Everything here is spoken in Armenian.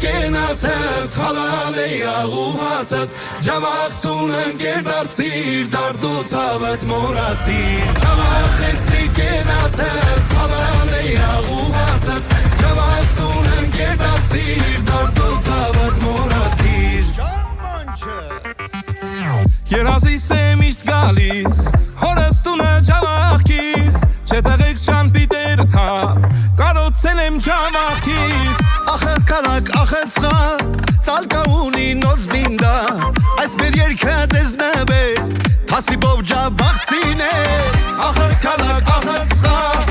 կենացել խալալ է աղուհացդ Ջավախցուն ընկեր դարձիր դարդու ցավդ մորացիր Ջավախեցի կենացել խալալ է աղուհացդ Ջավախցուն ընկեր դարձիր դարդու ցավդ մորացիր Երազիս եմ իշտ գալիս Հորս տունը ջավախքիս Չետեղեք չան պիտերը թապ Կարոցել եմ ջավախքիս Ախր կարակ, ախր սխա Ծալկա ունի նոզ բինդա Այս մեր երկը ձեզ նվեր Թասիբով ջավախցին է Ախր կարակ, ախր սխա